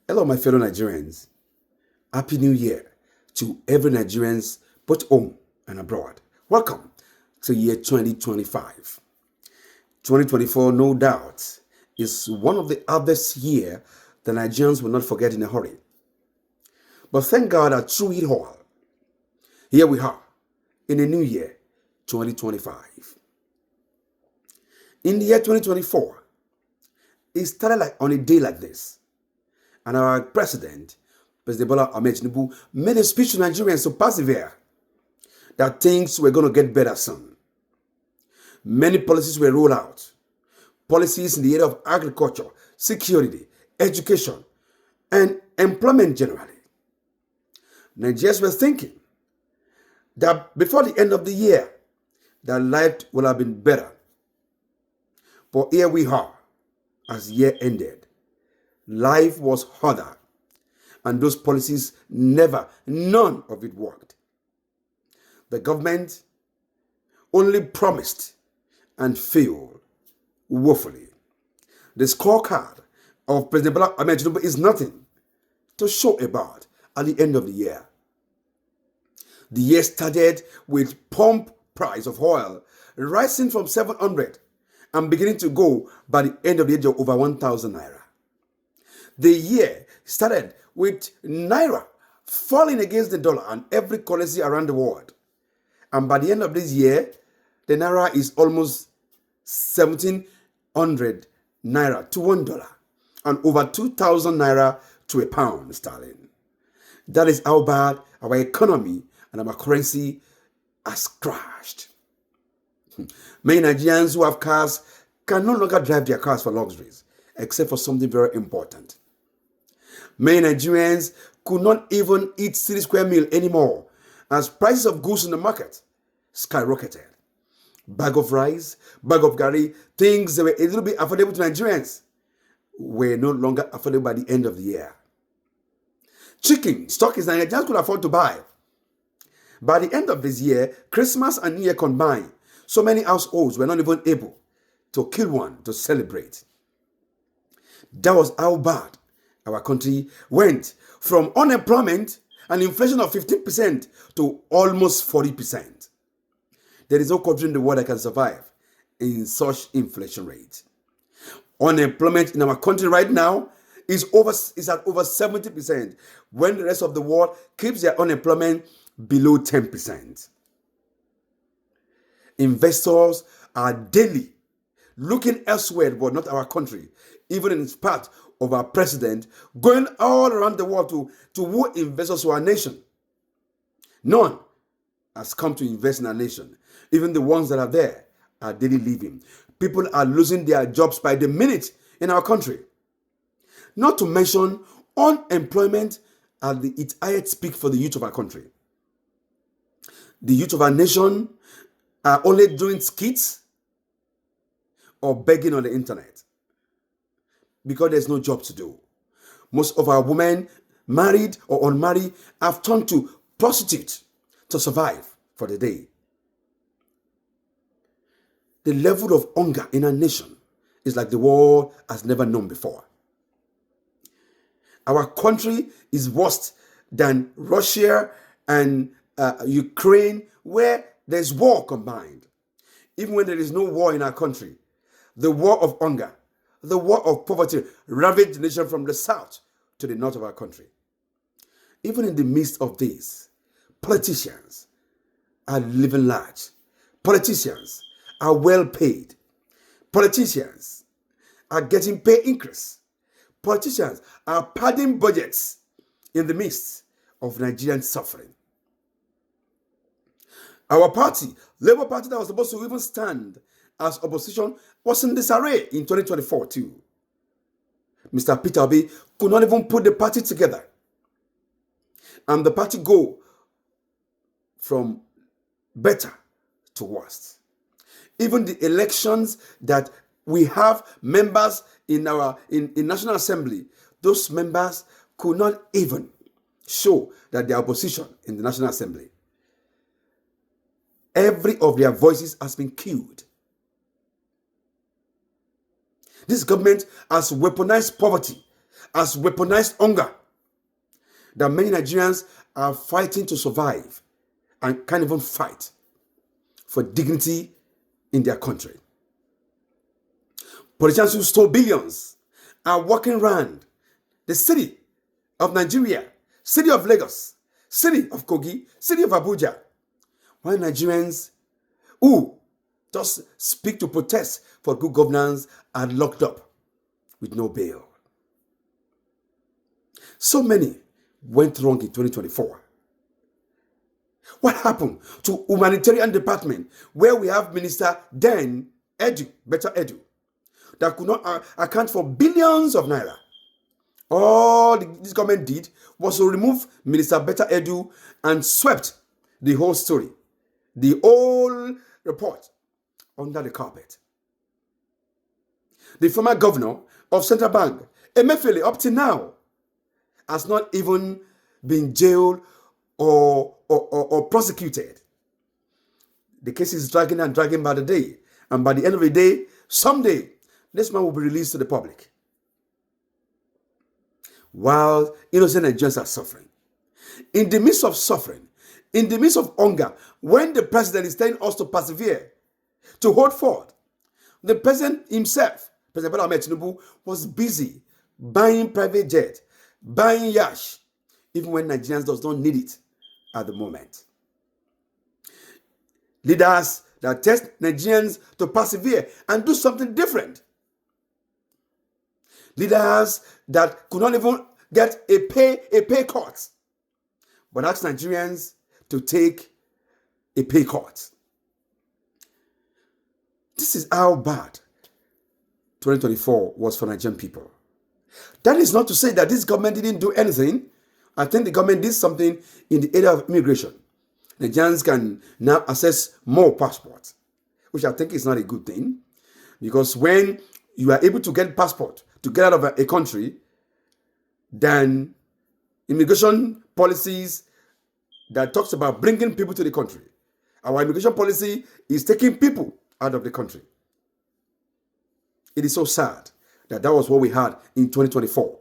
Hello, my fellow Nigerians. Happy New Year to every Nigerians both home and abroad. Welcome to year 2025. 2024, no doubt, is one of the hardest year the Nigerians will not forget in a hurry. But thank God that through it all, here we are in a new year, 2025. In the year 2024, it started like on a day like this. And our President Bola Ahmed Tinubu, made a speech to Nigerians to persevere, that things were going to get better soon. Many policies were rolled out. Policies in the area of agriculture, security, education, and employment generally. Nigerians were thinking that before the end of the year, their life would have been better. But here we are, as the year ended. Life was harder, and those policies none of it worked. The government only promised and failed woefully. The scorecard of President Bola Ahmed Tinubu is nothing to show about at the end of the year. The year started with pump price of oil rising from 700 and beginning to go by the end of the year to over 1,000 naira. The year started with naira falling against the dollar and every currency around the world. And by the end of this year, the naira is almost 1,700 naira to $1 and over 2,000 naira to a pound sterling. That is how bad our economy and our currency has crashed. Many Nigerians who have cars can no longer drive their cars for luxuries, except for something very important. Many Nigerians could not even eat city square meal anymore as prices of goods in the market skyrocketed. Bag of rice, bag of garri, things that were a little bit affordable to Nigerians were no longer affordable by the end of the year. Chicken, stock is Nigerians could afford to buy. By the end of this year, Christmas and New Year combined, so many households were not even able to kill one to celebrate. That was how bad our country went from unemployment and inflation of 15% to almost 40%. There is no country in the world that can survive in such inflation rate. Unemployment in our country right now is at over 70%, when the rest of the world keeps their unemployment below 10%. Investors are daily looking elsewhere, but not our country, even in spite of our president going all around the world to woo investors to our nation. None has come to invest in our nation. Even the ones that are there are daily leaving. People are losing their jobs by the minute in our country. Not to mention unemployment at its highest peak for the youth of our country. The youth of our nation are only doing skits or begging on the internet because there's no job to do. Most of our women, married or unmarried, have turned to prostitute to survive for the day. The level of hunger in our nation is like the world has never known before. Our country is worse than Russia and Ukraine, where there's war combined. Even when there is no war in our country, the war of hunger, the war of poverty ravaged the nation from the south to the north of our country. Even in the midst of this, politicians are living large. Politicians are well paid. Politicians are getting pay increase. Politicians are padding budgets in the midst of Nigerian suffering. Our party, Labour Party, that was supposed to even stand as opposition, was in disarray in 2024 too. Mr. Peter Obi could not even put the party together. And the party go from better to worse. Even the elections that we have members in our in National Assembly, those members could not even show that they are opposition in the National Assembly. Every of their voices has been killed. This government has weaponized poverty as weaponized hunger that many Nigerians are fighting to survive and can't even fight for dignity in their country. Politicians who stole billions are walking around the city of Nigeria, city of Lagos, city of Kogi, city of Abuja, while Nigerians who just speak to protest for good governance are locked up with no bail. So many went wrong in 2024. What happened to humanitarian department where we have Minister then Better Edu, that could not account for billions of naira? All this government did was to remove Minister Better Edu and swept the whole story, the whole report under the carpet. The former governor of Central Bank, Emefiele, up to now, has not even been jailed or prosecuted. The case is dragging and dragging by the day. And by the end of the day, someday, this man will be released to the public. While innocent Nigerians are suffering. In the midst of suffering, in the midst of hunger, when the president is telling us to persevere, to hold forth, the president himself, President Bola Ahmed Tinubu, was busy buying private jet, buying yacht, even when Nigerians does not need it at the moment. Leaders that test Nigerians to persevere and do something different. Leaders that could not even get a pay cut, but ask Nigerians to take a pay cut. This is how bad 2024 was for Nigerian people. That is not to say that this government didn't do anything. I think the government did something in the area of immigration. Nigerians can now access more passports, which I think is not a good thing. Because when you are able to get passport to get out of a country, then immigration policies that talks about bringing people to the country. Our immigration policy is taking people out of the country. It is so sad that was what we had in 2024. It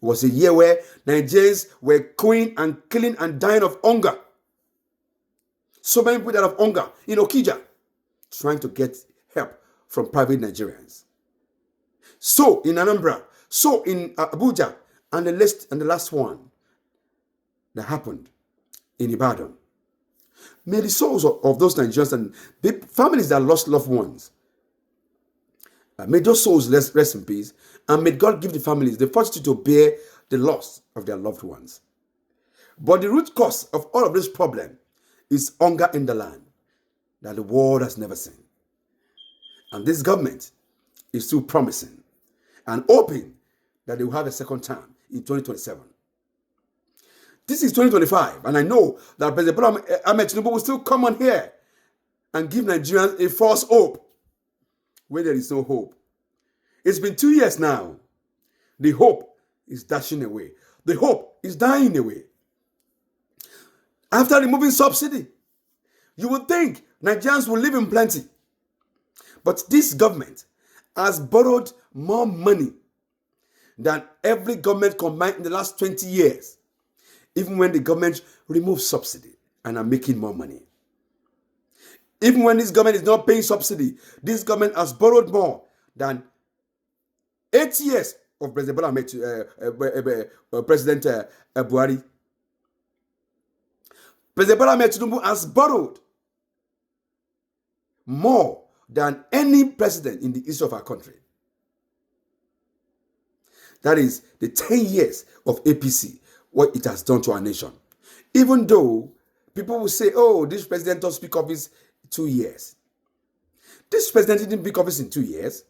was a year where Nigerians were queuing and killing and dying of hunger. So many people died of hunger in Okija, trying to get help from private Nigerians. So in Anambra, so in Abuja, and the last one that happened in Ibadan. May the souls of those Nigerians and the families that lost loved ones, may those souls rest in peace, and may God give the families the fortitude to bear the loss of their loved ones. But the root cause of all of this problem is hunger in the land that the world has never seen. And this government is still promising and hoping that they will have a second term in 2027. This is 2025, and I know that President Bola Ahmed Tinubu will still come on here and give Nigerians a false hope where there is no hope. It's been 2 years now. The hope is dashing away. The hope is dying away. After removing subsidy, you would think Nigerians will live in plenty. But this government has borrowed more money than every government combined in the last 20 years. Even when the government removes subsidy and are making more money. Even when this government is not paying subsidy, this government has borrowed more than 8 years of President Bola Ahmed, President Buhari. President Bola Ahmed Tinubu has borrowed more than any president in the history of our country. That is the 10 years of APC, what it has done to our nation. Even though people will say, oh, this president doesn't speak office 2 years. This president didn't speak office in 2 years.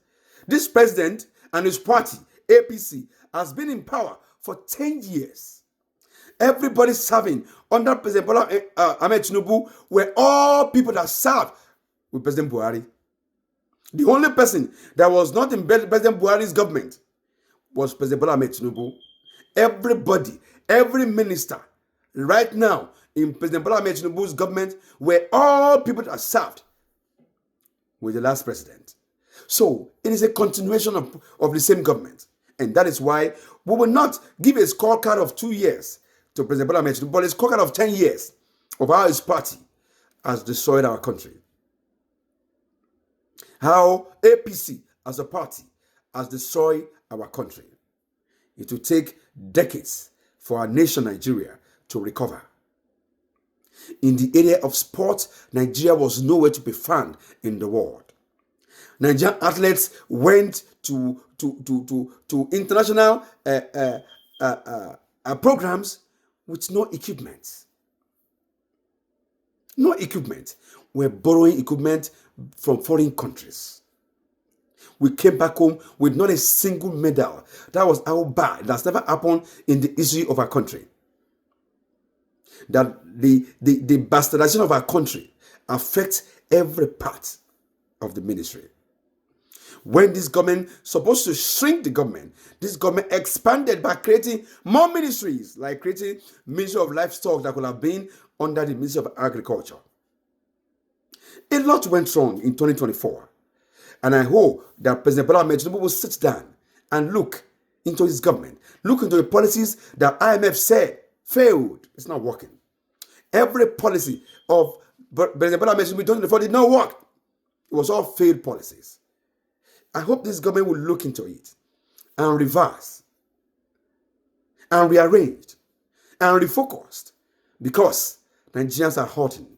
This president and his party, APC, has been in power for 10 years. Everybody serving under President Bola Ahmed Tinubu were all people that served with President Buhari. The only person that was not in President Buhari's government was President Bola Ahmed Tinubu. Everybody, every minister right now in President Bola Ahmed Tinubu's government were all people that served with the last president. So it is a continuation of the same government. And that is why we will not give a scorecard of 2 years to President Bola Ahmed Tinubu, but a scorecard of 10 years of how his party has destroyed our country. How APC as a party has destroyed our country. It will take decades for our nation, Nigeria, to recover. In the area of sports, Nigeria was nowhere to be found in the world. Nigerian athletes went to international programs with no equipment. No equipment. We're borrowing equipment from foreign countries. We came back home with not a single medal. That was how bad. That's never happened in the history of our country. That the bastardization of our country affects every part of the ministry. When this government supposed to shrink the government, this government expanded by creating more ministries, like creating Ministry of Livestock that could have been under the Ministry of Agriculture. A lot went wrong in 2024. And I hope that President Bola Ahmed Tinubu will sit down and look into his government, look into the policies that IMF said failed. It's not working. Every policy of President Bola Ahmed Tinubu in 2024 did not work. It was all failed policies. I hope this government will look into it and reverse and rearrange and refocused, because Nigerians are hurting.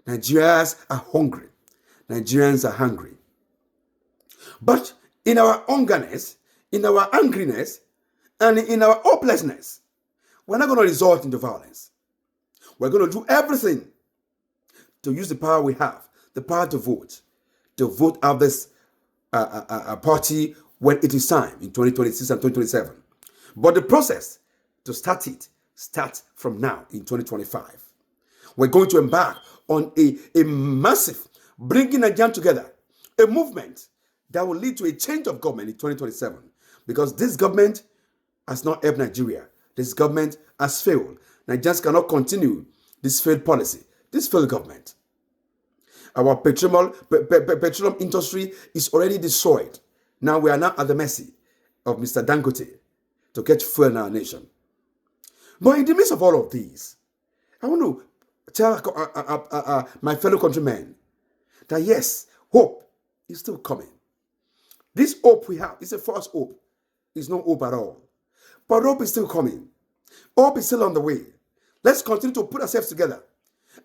Nigerians are hungry. Nigerians are hungry. But in our hungerness, in our angriness, and in our hopelessness, we're not going to resort into violence. We're going to do everything to use the power we have, the power to vote out this party when it is time in 2026 and 2027. But the process to start it starts from now in 2025. We're going to embark on a massive bringing Nigerians together, a movement that will lead to a change of government in 2027. Because this government has not helped Nigeria. This government has failed. Nigerians cannot continue this failed policy, this failed government. Our petroleum industry is already destroyed. Now we are now at the mercy of Mr. Dangote to get fuel in our nation. But in the midst of all of these, I want to tell my fellow countrymen that yes, hope is still coming. This hope we have is a false hope. It's no hope at all. But hope is still coming. Hope is still on the way. Let's continue to put ourselves together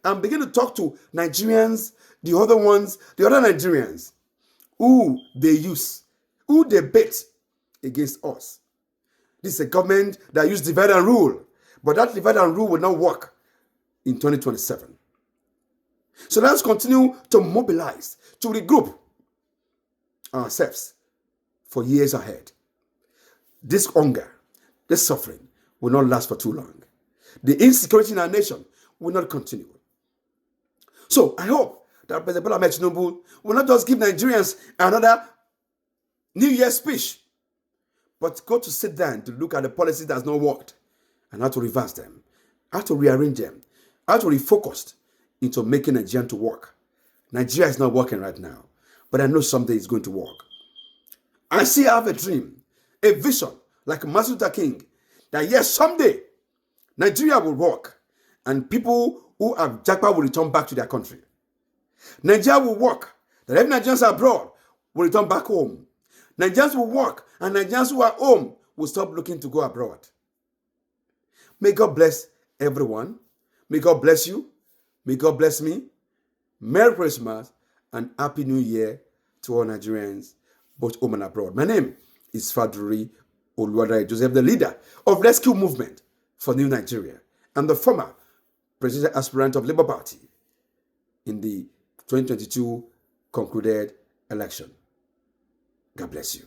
and begin to talk to Nigerians, the other Nigerians, who they use, who they bet against us. This is a government that used divide and rule, but that divide and rule will not work in 2027. So let's continue to mobilize, to regroup ourselves for years ahead. This hunger, this suffering will not last for too long. The insecurity in our nation will not continue. So I hope that President Bola Ahmed Tinubu will not just give Nigerians another New Year's speech, but go to sit down to look at the policies that has not worked and how to reverse them, how to rearrange them, how to refocus into making Nigeria to work. Nigeria is not working right now, but I know someday it's going to work. I have a dream, a vision, like Martin Luther King, that yes, someday Nigeria will work and people who have jackpot will return back to their country. Nigeria will work, that every Nigerians abroad will return back home. Nigerians will work, and Nigerians who are home will stop looking to go abroad. May God bless everyone. May God bless you. May God bless me. Merry Christmas and Happy New Year to all Nigerians, both home and abroad. My name is Faduri Oluwadare Joseph, the leader of Rescue Movement for New Nigeria and the former presidential aspirant of Labour Party in the 2022 concluded election. God bless you.